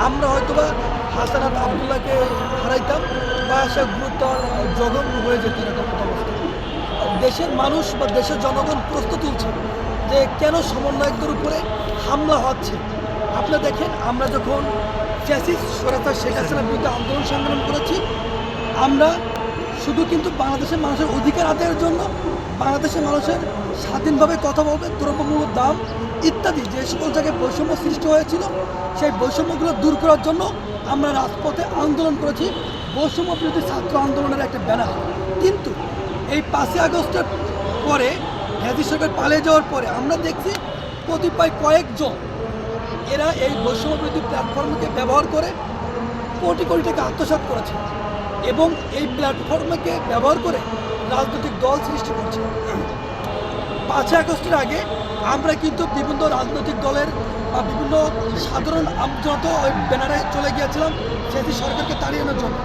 আমরা হয়তোবা হাসানাত আবদুল্লাহকে হারাইতাম বা সে গুরুতর জঘন্য হয়ে যেত এরকম একটা অবস্থা। দেশের মানুষ বা দেশের জনগণ প্রশ্ন তুলছে যে কেন সমন্বয়কদের উপরে হামলা হচ্ছে। আপনারা দেখেন, আমরা যখন ফ্যাসিস্ট স্বৈরাচার শেখ হাসিনার বিরুদ্ধে আন্দোলন সংগ্রাম করেছি, আমরা শুধু কিন্তু বাংলাদেশের মানুষের অধিকার আদায়ের জন্য, বাংলাদেশের মানুষের স্বাধীনভাবে কথা বলবে, দ্রব্যমূল্যের দাম ইত্যাদি যে সকল জায়গায় বৈষম্য সৃষ্টি হয়েছিল, সেই বৈষম্যগুলো দূর করার জন্য আমরা রাজপথে আন্দোলন করেছি, বৈষম্য বিরোধী ছাত্র আন্দোলনের একটা ব্যানার। কিন্তু এই 5ই আগস্টের পরে, ফ্যাসিস্ট সরকার পালিয়ে যাওয়ার পরে আমরা দেখছি কতিপয় কয়েকজন এরা এই বৈষম্য বিরোধী প্ল্যাটফর্মকে ব্যবহার করে কোটি কোটি টাকা আত্মসাৎ করেছে এবং এই প্ল্যাটফর্মকে ব্যবহার করে রাজনৈতিক দল সৃষ্টি করছে। 5ই আগস্টের আগে আমরা কিন্তু বিভিন্ন রাজনৈতিক দলের বা বিভিন্ন সাধারণ জনতা ওই ব্যানারে চলে গিয়েছিলাম সেই সরকারকে তাড়িয়ে আনার জন্য।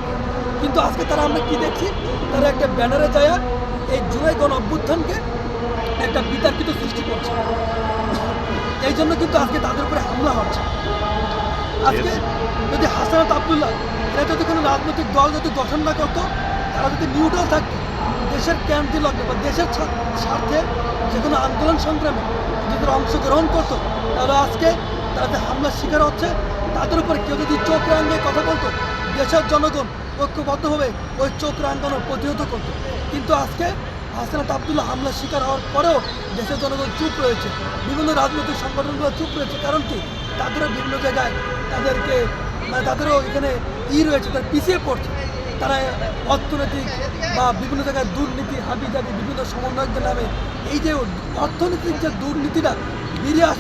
কিন্তু আজকে তারা আমরা কি দেখছি, তারা একটা ব্যানারে যায় এই জুলাই গণ অভ্যুত্থানকে একটা বিতর্কিত সৃষ্টি করছে। এই জন্য কিন্তু আজকে তাদের উপরে হামলা হচ্ছে। আজকে যদি হাসানাত আবদুল্লাহ এরা যদি কোনো রাজনৈতিক দল যদি গঠন না করতো, তারা যদি নিউট্রাল থাকতো, দেশের ক্যান্টি লগ্নে বা দেশের স্বার্থে যে কোনো আন্দোলন সংগ্রামে যদি তারা অংশগ্রহণ করতো, তাহলে আজকে তাদের হামলার শিকার হচ্ছে। তাদের উপরে কেউ যদি চোখ রাঙিয়ে কথা বলতো, দেশের জনগণ ঐক্যবদ্ধভাবে ওই চোখ রাঙানো প্রতিহত করতো। কিন্তু আজকে হাসানাত আবদুল্লাহ হামলার শিকার হওয়ার পরেও দেশের জনগণ চুপ রয়েছে, বিভিন্ন রাজনৈতিক সংগঠনগুলো চুপ রয়েছে। কারণ কি, তাদেরও বিভিন্ন জায়গায় তাদেরকে তাদেরও এখানে রয়েছে, তারা পিছিয়ে পড়ছে। তারা অর্থনৈতিক বা বিভিন্ন জায়গায় দুর্নীতি হাবিজাবি বিভিন্ন সমন্বয়কদের নামে এই যে অর্থনৈতিক যে দুর্নীতিটা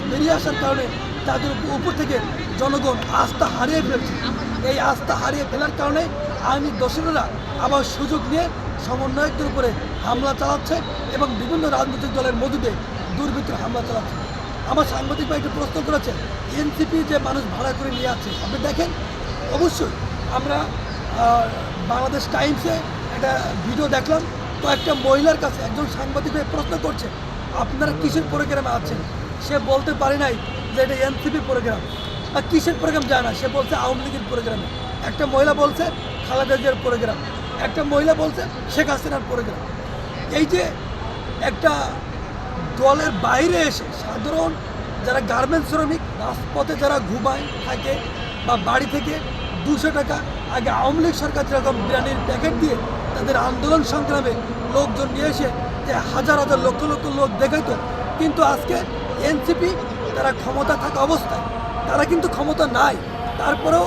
বেরিয়ে আসার কারণে তাদের উপর থেকে জনগণ আস্থা হারিয়ে ফেলছে। এই আস্থা হারিয়ে ফেলার কারণে আইনি দোষীরা আবার সুযোগ নিয়ে সমন্বয়কদের উপরে হামলা চালাচ্ছে এবং বিভিন্ন রাজনৈতিক দলের মধ্যে দুর্বৃত্তরা হামলা চালাচ্ছে। আমার সাংবাদিক ভাই একটু প্রশ্ন করেছে, এনসিপি যে মানুষ ভাড়া করে নিয়ে আছে, আপনি দেখেন অবশ্যই আমরা বাংলাদেশ টাইমসে একটা ভিডিও দেখলাম, কয়েকটা মহিলার কাছে একজন সাংবাদিক ভাই প্রশ্ন করছে আপনারা কিসের প্রোগ্রামে আছেন। সে বলতে পারে নাই যে এটা এনসিপি প্রোগ্রাম বা কিসের প্রোগ্রাম যায় না, সে বলছে আওয়ামী লীগের প্রোগ্রামে। একটা মহিলা বলছে খালেদা জিয়ার প্রোগ্রাম, একটা মহিলা বলছে শেখ হাসিনার প্রোগ্রাম। এই যে একটা দলের বাইরে এসে সাধারণ যারা গার্মেন্টস শ্রমিক রাজপথে যারা ঘুমায় থাকে বা বাড়ি থেকে 200 টাকা আগে আওয়ামী লীগ সরকার যেরকম বিরিয়ানির প্যাকেট দিয়ে তাদের আন্দোলন সংগ্রামে লোকজন নিয়ে এসে যে হাজার হাজার লক্ষ লক্ষ লোক দেখাইতো। কিন্তু আজকে এনসিপি তারা ক্ষমতা থাকা অবস্থায়, তারা কিন্তু ক্ষমতা নাই, তারপরেও